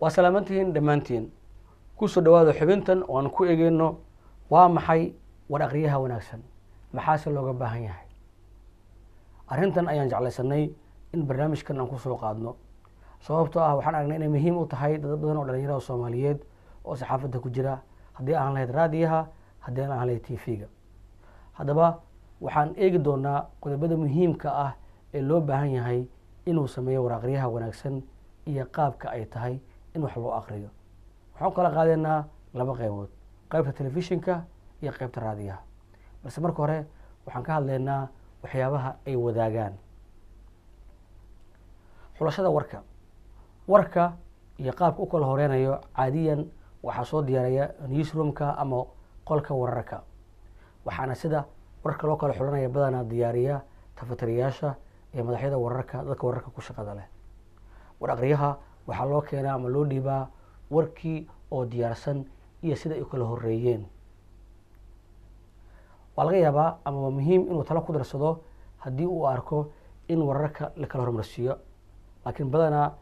وسلامتين دمانتين كوسو دواado xubintan oo aan ku eegayno waa maxay war aqriyaha wanaagsan maxaa looga baahan yahay arrintan ayaan jeclaysanay in barnaamijkan aan ku soo qaadno sababtoo ah waxaan aragnay inay muhiim u tahay dad badan oo dhalinyarada Soomaaliyeed oo saxaafadda ku jira haddii aan lahayd raadiyaha haddii aan lahayd TV-ga haddaba waxaan eegi doonaa qodobada muhiimka ah ee loo baahan yahay inuu sameeyo war aqriyaha wanaagsan iyo qaabka ay tahay in wax loo aqriyo waxaan kala qaadanaa laba qaybood qaybta telefishinka iyo qaybta raadiyaha balse marka hore waxaan ka hadlaynaa waxyaabaha ay wadaagaan xulashada warka iyo qaabka u kala horeynayo caadiyan waxaa soo diyaaraya newsroomka ama qolka wararka waxaana sida warka loo kala xulanaya badanaa diyaariya tafatiriyaasha iyo madaxyada wararka dadka wararka ku shaqada leh war aqriyaha waxaa loo keenaa ama loo dhiibaa warkii oo diyaarsan iyo sida ay kala horeeyeen waa laga yaabaa ama muhiim inuu talo ku darsado haddii uu arko in wararka la kala hormarsiiyo laakiin badanaa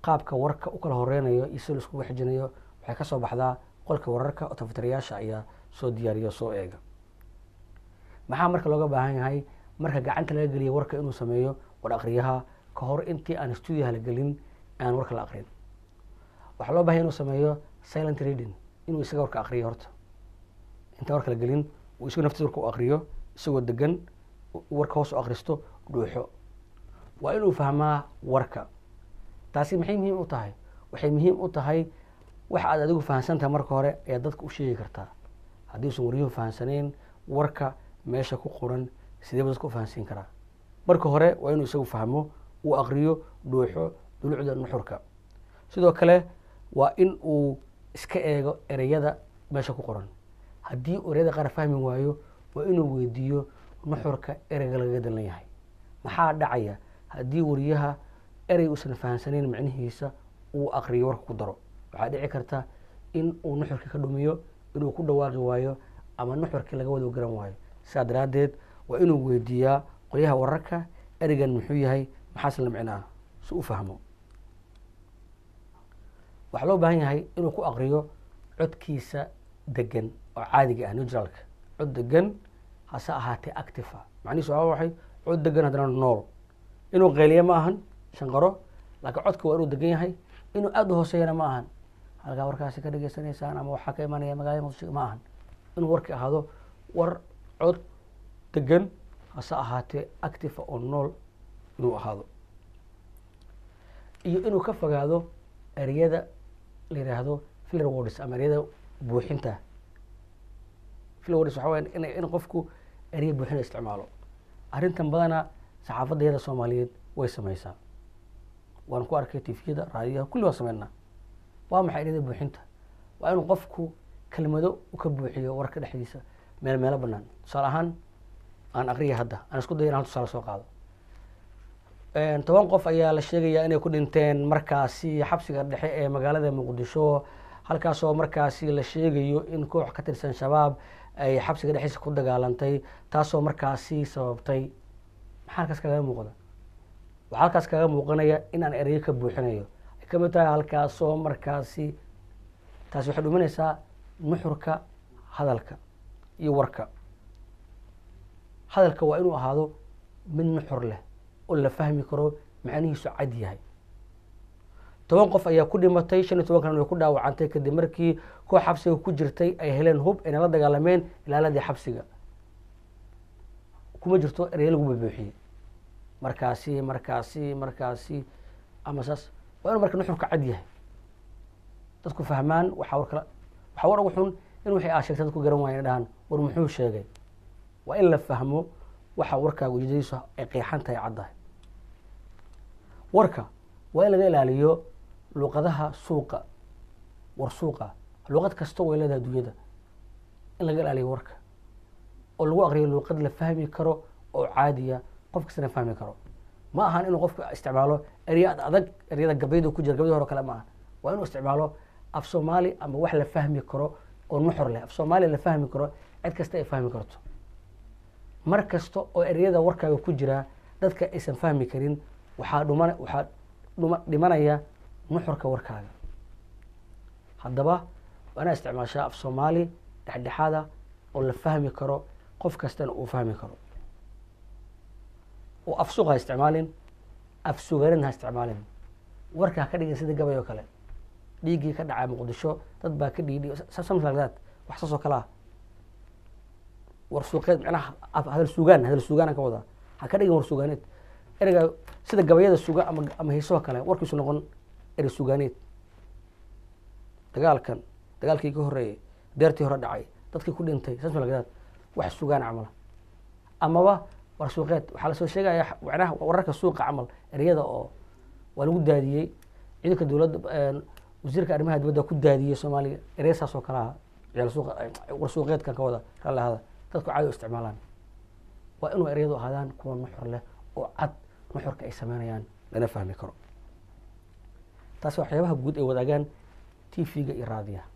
qaabka warka u kala horeynayo iyo sida isku xijinayo waxay ka soo baxdaa qolka wararka oo tafatiriyaasha ayaa soo diyaariyo soo eega maxaa marka looga baahan yahay marka gacanta laga geliyo warka inuu sameeyo war aqriyaha ka hor intii aan studio la gelin aan warka la aqrin waxaa loo baahan inuu sameeyo silent reading inuu isaga warka aqriyo horta inta warka la gelin uu isagu naftiisa warka u aqriyo isagoo degan warka hoos u aqristo dhuuxo waa inuu fahmaa warka taasi maxay muhiim u tahay waxay muhiim u tahay waxa aad adigu fahansantahay marka hore ayaa dadka u sheegi kartaa haddii uusan wariyuhu fahansaneyn warka meesha ku qoran sidee buu dadka u fahansiin karaa marka hore waa inuu isagu fahmo uu aqriyo dhuuxo dulucda nuxurka sidoo kale waa in uu iska eego ereyada meesha ku qoran haddii ereyada qaar fahmi waayo waa inuu weydiiyo nuxurka ereyga lagaga dan leeyahay maxaa dhacaya haddii wariyaha erey uusan fahansaneyn macnihiisa uu aqriyo warka ku daro waxaa dhici karta in uu nuxurka ka dhumiyo inuu ku dhawaaqi waayo ama nuxurkii laga wada garan waayo sidaa daraaddeed waa inuu weydiiyaa qolyaha wararka ereygan muxuu yahay maxaase la micnaa si u fahmo waxaa loo baahan yahay inuu ku aqriyo codkiisa degan oo caadiga ah neutralka cod degan hase ahaatee active macnihiisu waa waxay cod degan haddana nool inuu qayliyo ma ahan shanqaro laakiin codka waa inuu degan yahay inuu aada u hooseeyana ma ahan halkaa warkaasi ka dhageysanaysaan ama waxaa ka imanaya magaalada muqdisho ma ahan inuu warkii ahaado war cod degan hase ahaatee active oo nool inuu ahaado iyo inuu ka fogaado ereyada la yiraahdo filler words ama ereyada buuxinta filler words waxa weeye in qofku erey buuxin isticmaalo arrintan badana saxaafadda Soomaaliyeed way sameeysaa waan ku arkay TV-da raadiyaha kulli waa sameynaa waa maxay ereyada buuxinta waa inuu qofku kelmado u ka buuxiyo warka dhexdiisa meel banaan tusaale ahaan aan aqriyo hadda aan isku dayo inaan tusaale soo qaado 10 qof ayaa la sheegayaa inay ku dhinteen markaasi xabsiga dhexe ee magaalada Muqdisho halkaas oo markaasi la sheegayo in koox ka tirsan shabaab ay xabsiga dhexdiisa ku dagaalantay taasoo markaasi sababtay maxaa halkaas kaga muuqda waxa halkaas kaga muuqanaya in aan ereyo ka buuxinayo ay ka mid tahay halkaas oo markaasi taasi waxay dhuminaysaa nuxurka hadalka iyo warka hadalka waa inuu ahaado mid nuxur leh oo la fahmi karo macnihiisu cad yahay 10 qof ayaa ku dhimatay 15 kalena way ku dhaawacantay kadib markii koox xabsiga ku jirtay ay heleen hub inay la dagaalameen ilaaladii xabsiga kuma jirto erey lagu buuxiyay markaasi ama saas waa inuu marka nuxurka cad yahay dadku fahmaan waxa war ugu xun in wixii aad sheegtay dadku garan waayeen dhahan war muxuu sheegay waa in la fahmo waxa warkaaga ujeedadiisu ay qeexan tahay caddahay warka waa in laga ilaaliyo luqadaha suuqa war suuqa luqad kasta way leedahay dunyada in laga ilaaliyo warka oo lagu aqriyo luqad la fahmi karo oo caadiya qof kasta fahmi karo ma ahan inuu qofku isticmaalo ereyad adag ereyada gabayda ku jira gabayda hore kale ma aha waa inuu isticmaalo af Soomaali ama wax la fahmi karo oo nuxur leh af Soomaali la fahmi karo cid kasta ay fahmi karto mar kasta oo ereyada warkaaga ku jira dadka aysan fahmi karin waxaa dhimanaya nuxurka warkaaga haddaba waa inaad isticmaashaa af soomaali dhexdhexaada oo la fahmi karo qof kastana uu fahmi karo oo af suuq ha isticmaalin af sugarin ha isticmaalin warka ha ka dhigin sida gabay oo kale dhiiggii ka dhacay muqdisho dad baa ka dhiidhi something like that wax saas oo kale ah war suuqeed macnaha hadal sugaan aan ka wadaa ha ka dhigin war sugaaneed ereyga sida gabayada suga ama heesoo kale warkiisu noqon erey sugaaneed dagaalkii ka horreeyey deertii hore dhacay dadkii ku dhintay something like that wax sugaan camala amaba war suuqeed waxaa lasoo sheegaya macnaha wararka suuqa camal ereyada oo waa lagu daadiyey ciidanka dowladda wasiirka arrimaha dibadda ku daadiyey soomaaliya ereysaas oo kale ah war suuqeedkan ka wada raalli ahada dadku caadi u isticmaalaan waa inuu ereyadu ahaadaan kuwa nuxur leh oo cad nuxurka ay sameynayaan lana fahmi karo taasi waxyaabaha guud ay wadaagaan tv-ga iyo raadiyaha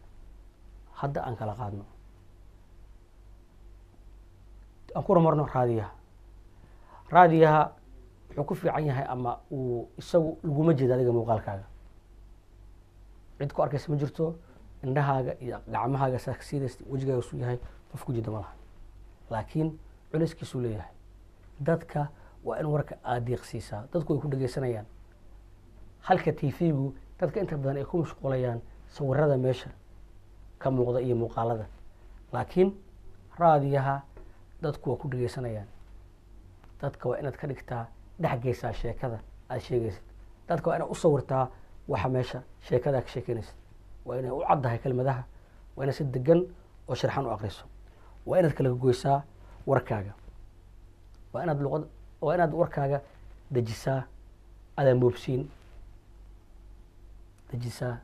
hadda aan kala qaadno aan ku horumarno raadiyaha wuxuu ku fiican yahay ama uu isagu laguma jeeda adiga muuqaalkaaga cid ku arkaysa ma jirto indhahaaga iyo gacmahaaga saa sidays wejigaaga su yahay qof ku jeeda ma laha laakiin culayskiisuu leeyahay dadka waa in warka aad deeqsiisaa dadku ay ku dhegeysanayaan halka tv-gu dadka inta badan ay ku mashquulayaan sawirada meesha ka muuqda iyo muuqaalada laakiin raadiyaha dadku waa ku dhegeysanayaan dadka waa inaad ka dhigtaa dhexgeysaa sheekada aad sheegaysid dadka waa inaad u sawirtaa waxa meesha sheekada ka sheekeynaysid waa inay u caddahay kelmadaha waa inaad si degan oo sharxan u aqriso waa inaad kala goysaa warkaaga waa inaad warkaaga dejisaa adaan boobsiin dejisaa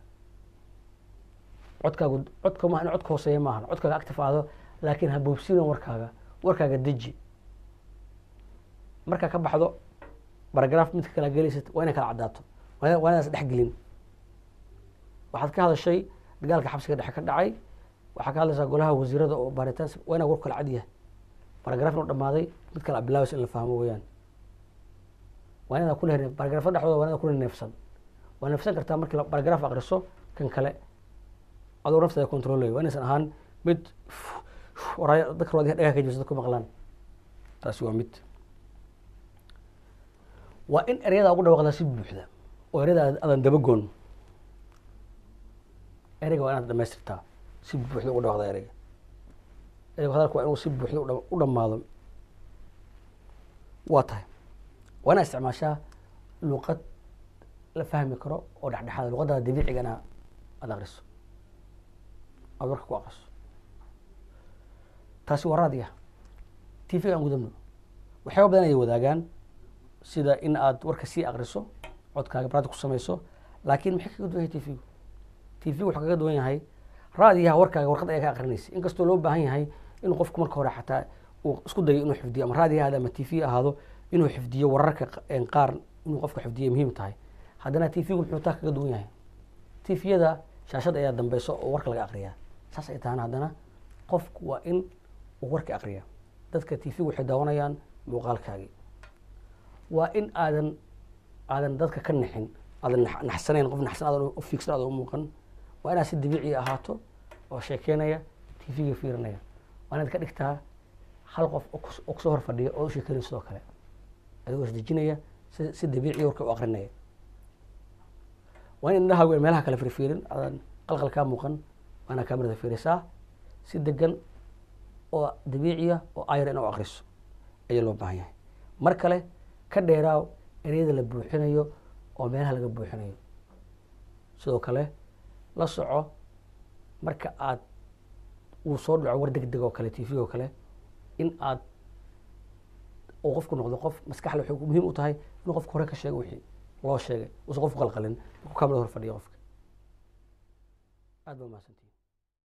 codka maaha in codka hooseeya maahan codkaaga active aado laakiin ha boobsiina warkaaga deji markaa ka baxdo baragraaf midka kala gelaysid waa inay kala caddaato waa inaas dhex gelin waxaad ka hadashay dagaalka xabsiga dhexe ka dhacay waxaa ka hadlaysaa golaha wasiirada oo baaritaan waa inaa war kala cad yahay baragraaf inuu dhamaaday mid kala bilaawis in la fahmo weeyaan waa inaad ku leher baragraafada dhexdooda waa inaad ku neefsan waa neefsan kartaa markii baragraaf aqriso kan kale adoo naftada controlay waa inaysan ahaan mid dadka raadiyaha dhagaha ka jibsa dadku maqlaan taasi waa mid waa in ereyada ugu dhawaaqdaa si buuxda oo ereyada adan dabagoon ereyga waa inaad dhamaystirtaa si buuxda ugu dhawaaqdaa ereyga hadalka waa inuu si buuxda u dhammaado waa tahay waa inaad isticmaashaa luqad la fahmi karo oo dhexdhexaada luqaddaada dabiicigana aada aqriso aada warka ku aqriso taasi waa raadiya tv-ga aan gudubno waxyaaba badan ayay wadaagaan sida in aad warka sii aqriso codkaaga baraad ku samayso laakiin maxay kaga duwan yahay tv-gu tv-gu wuxuu kaga duwan yahay raadiyaha warkaaga warqad ayaa ka aqrinaysa inkastoo loo baahan yahay inuu qofku marka hore xataa uu isku dayo inuu xifdiyo ama raadiyaha ahaado ama tv ahaado inuu xifdiyo wararka qaar inuu qofka xifdiyo muhiim tahay haddana tv-gu muxuu taa kaga duwan yahay tv-yada shaashad ayaa dambeyso oo warka laga aqriyaa saas ay tahana haddana qofku waa in uu warka aqriya dadka tv-gu waxay daawanayaan muuqaalkaagii waa in aadan dadka ka nixin aadan naxsanayn qof naxsan aadan u fiigsan aadan u muuqan waa inaad si dabiici ahaato oo sheekeynaya tv-ga fiirinaya waa inaad ka dhigtaa hal qof oo kusoo hor fadhiya oo u sheekeynaya sidoo kale adigoo isdejinaya si dabiici warka u aqrinaya waa in indhahaagu meelaha kale firfiirin aadan qalqal kaa muuqan waa inaad kaamirada fiirisaa si degan oo dabiiciya oo ayar in u aqriso ayaa loo baahan yahay mar kale ka dheeraaw ereyada la buuxinayo oo meelaha laga buuxinayo sidoo kale la soco marka aad uu soo dhaco war deg deg oo kale tv oo kale in aad oo qofku noqdo qof maskaxda waxay muhiim u tahay inuu qofku hore ka sheego wixii loo sheegay uusan qofku qalqalin markuu kaamilada hor fadhiyo qofka aad baa mahadsantihi